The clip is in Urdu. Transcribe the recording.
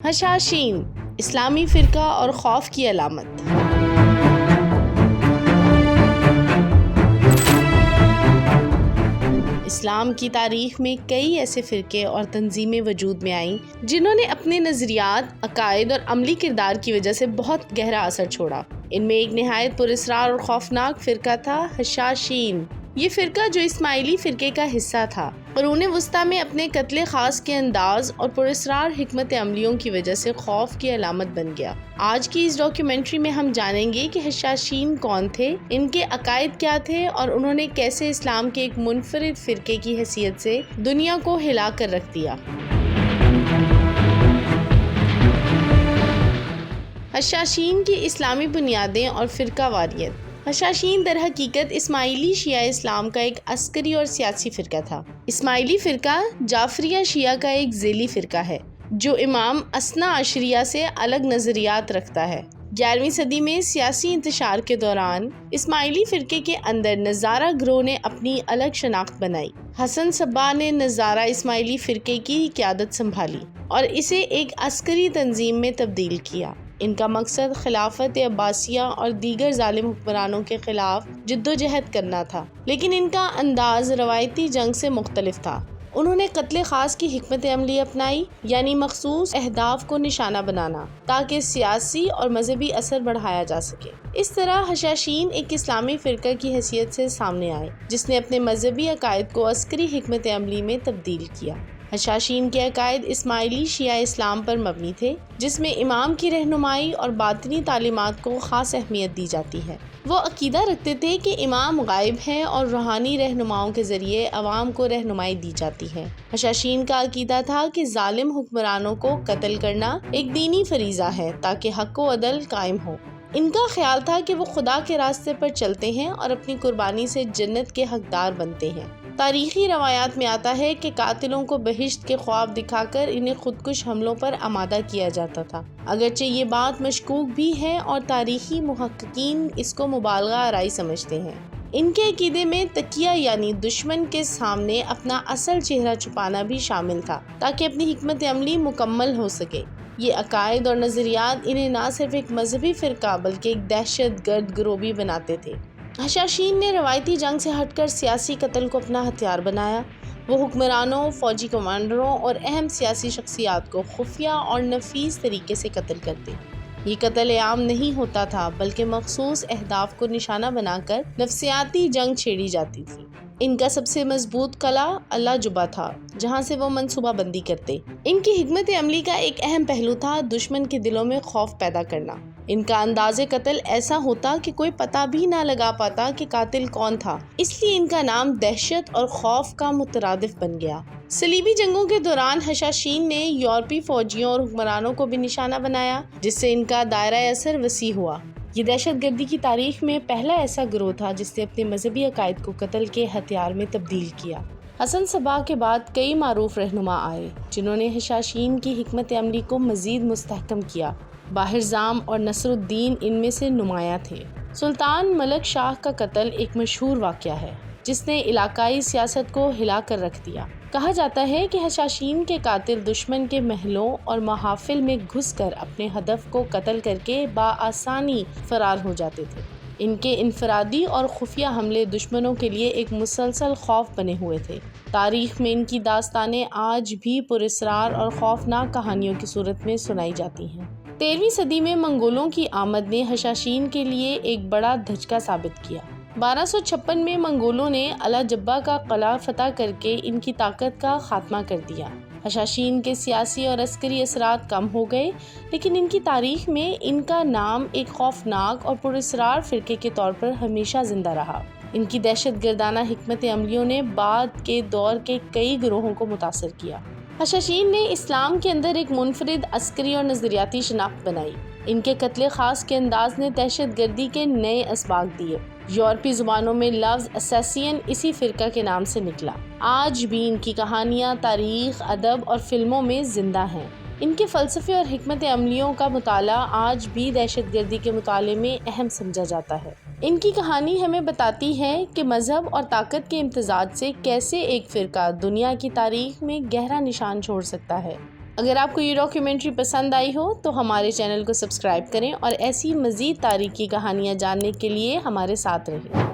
حشاشین اسلامی فرقہ اور خوف کی علامت۔ اسلام کی تاریخ میں کئی ایسے فرقے اور تنظیمیں وجود میں آئیں جنہوں نے اپنے نظریات، عقائد اور عملی کردار کی وجہ سے بہت گہرا اثر چھوڑا۔ ان میں ایک نہایت پراسرار اور خوفناک فرقہ تھا حشاشین۔ یہ فرقہ جو اسماعیلی فرقے کا حصہ تھا، قرون وسطیٰ میں اپنے قتل خاص کے انداز اور پراسرار حکمت عملیوں کی وجہ سے خوف کی علامت بن گیا۔ آج کی اس ڈاکیومنٹری میں ہم جانیں گے کہ حشاشین کون تھے، ان کے عقائد کیا تھے اور انہوں نے کیسے اسلام کے ایک منفرد فرقے کی حیثیت سے دنیا کو ہلا کر رکھ دیا۔ حشاشین کی اسلامی بنیادیں اور فرقہ واریت۔ حشاشین در حقیقت اسماعیلی شیعہ اسلام کا ایک عسکری اور سیاسی فرقہ تھا۔ اسماعیلی فرقہ جعفریہ شیعہ کا ایک ذیلی فرقہ ہے جو امام اثنا عشریہ سے الگ نظریات رکھتا ہے۔ 11ویں صدی میں سیاسی انتشار کے دوران اسماعیلی فرقے کے اندر نظارہ گروہ نے اپنی الگ شناخت بنائی۔ حسن صباح نے نظارہ اسماعیلی فرقے کی قیادت سنبھالی اور اسے ایک عسکری تنظیم میں تبدیل کیا۔ ان کا مقصد خلافت عباسیہ اور دیگر ظالم حکمرانوں کے خلاف جدوجہد کرنا تھا، لیکن ان کا انداز روایتی جنگ سے مختلف تھا۔ انہوں نے قتل خاص کی حکمت عملی اپنائی، یعنی مخصوص اہداف کو نشانہ بنانا تاکہ سیاسی اور مذہبی اثر بڑھایا جا سکے۔ اس طرح حشاشین ایک اسلامی فرقہ کی حیثیت سے سامنے آئے جس نے اپنے مذہبی عقائد کو عسکری حکمت عملی میں تبدیل کیا۔ حشاشین کے عقائد اسماعیلی شیعہ اسلام پر مبنی تھے، جس میں امام کی رہنمائی اور باطنی تعلیمات کو خاص اہمیت دی جاتی ہے۔ وہ عقیدہ رکھتے تھے کہ امام غائب ہیں اور روحانی رہنماؤں کے ذریعے عوام کو رہنمائی دی جاتی ہے۔ حشاشین کا عقیدہ تھا کہ ظالم حکمرانوں کو قتل کرنا ایک دینی فریضہ ہے تاکہ حق و عدل قائم ہو۔ ان کا خیال تھا کہ وہ خدا کے راستے پر چلتے ہیں اور اپنی قربانی سے جنت کے حقدار بنتے ہیں۔ تاریخی روایات میں آتا ہے کہ قاتلوں کو بہشت کے خواب دکھا کر انہیں خودکش حملوں پر آمادہ کیا جاتا تھا، اگرچہ یہ بات مشکوک بھی ہے اور تاریخی محققین اس کو مبالغہ آرائی سمجھتے ہیں۔ ان کے عقیدے میں تقیہ یعنی دشمن کے سامنے اپنا اصل چہرہ چھپانا بھی شامل تھا تاکہ اپنی حکمت عملی مکمل ہو سکے۔ یہ عقائد اور نظریات انہیں نہ صرف ایک مذہبی فرقہ بلکہ ایک دہشت گرد گروہ بھی بناتے تھے۔ حشاشین نے روایتی جنگ سے ہٹ کر سیاسی قتل کو اپنا ہتھیار بنایا۔ وہ حکمرانوں، فوجی کمانڈروں اور اہم سیاسی شخصیات کو خفیہ اور نفیس طریقے سے قتل کرتے۔ یہ قتل عام نہیں ہوتا تھا بلکہ مخصوص اہداف کو نشانہ بنا کر نفسیاتی جنگ چھیڑی جاتی تھی۔ ان کا سب سے مضبوط قلعہ اللہ جبہ تھا جہاں سے وہ منصوبہ بندی کرتے۔ ان کی حکمت عملی کا ایک اہم پہلو تھا دشمن کے دلوں میں خوف پیدا کرنا۔ ان کا انداز قتل ایسا ہوتا کہ کوئی پتہ بھی نہ لگا پاتا کہ قاتل کون تھا، اس لیے ان کا نام دہشت اور خوف کا مترادف بن گیا۔ صلیبی جنگوں کے دوران حشاشین نے یورپی فوجیوں اور حکمرانوں کو بھی نشانہ بنایا جس سے ان کا دائرہ اثر وسیع ہوا۔ یہ دہشت گردی کی تاریخ میں پہلا ایسا گروہ تھا جس نے اپنے مذہبی عقائد کو قتل کے ہتھیار میں تبدیل کیا۔ حسن صباح کے بعد کئی معروف رہنما آئے جنہوں نے حشاشین کی حکمت عملی کو مزید مستحکم کیا۔ باہرزام اور نصر الدین ان میں سے نمایاں تھے۔ سلطان ملک شاہ کا قتل ایک مشہور واقعہ ہے جس نے علاقائی سیاست کو ہلا کر رکھ دیا۔ کہا جاتا ہے کہ حشاشین کے قاتل دشمن کے محلوں اور محافل میں گھس کر اپنے ہدف کو قتل کر کے بآسانی فرار ہو جاتے تھے۔ ان کے انفرادی اور خفیہ حملے دشمنوں کے لیے ایک مسلسل خوف بنے ہوئے تھے۔ تاریخ میں ان کی داستانیں آج بھی پراسرار اور خوفناک کہانیوں کی صورت میں سنائی جاتی ہیں۔ 13ویں صدی میں منگولوں کی آمد نے حشاشین کے لیے ایک بڑا دھچکا ثابت کیا۔ 1256 میں منگولوں نے اللہ جبہ کا قلعہ فتح کر کے ان کی طاقت کا خاتمہ کر دیا۔ حشاشین کے سیاسی اور عسکری اثرات کم ہو گئے، لیکن ان کی تاریخ میں ان کا نام ایک خوفناک اور پراسرار فرقے کے طور پر ہمیشہ زندہ رہا۔ ان کی دہشت گردانہ حکمت عملیوں نے بعد کے دور کے کئی گروہوں کو متاثر کیا۔ حشاشین نے اسلام کے اندر ایک منفرد عسکری اور نظریاتی شناخت بنائی۔ ان کے قتل خاص کے انداز نے دہشت گردی کے نئے اسباق دیے۔ یورپی زبانوں میں لفظ اسیسین اسی فرقہ کے نام سے نکلا۔ آج بھی ان کی کہانیاں تاریخ، ادب اور فلموں میں زندہ ہیں۔ ان کے فلسفے اور حکمت عملیوں کا مطالعہ آج بھی دہشت گردی کے مطالعے میں اہم سمجھا جاتا ہے۔ ان کی کہانی ہمیں بتاتی ہے کہ مذہب اور طاقت کے امتزاج سے کیسے ایک فرقہ دنیا کی تاریخ میں گہرا نشان چھوڑ سکتا ہے۔ اگر آپ کو یہ ڈاکیومنٹری پسند آئی ہو تو ہمارے چینل کو سبسکرائب کریں اور ایسی مزید تاریخی کہانیاں جاننے کے لیے ہمارے ساتھ رہیں۔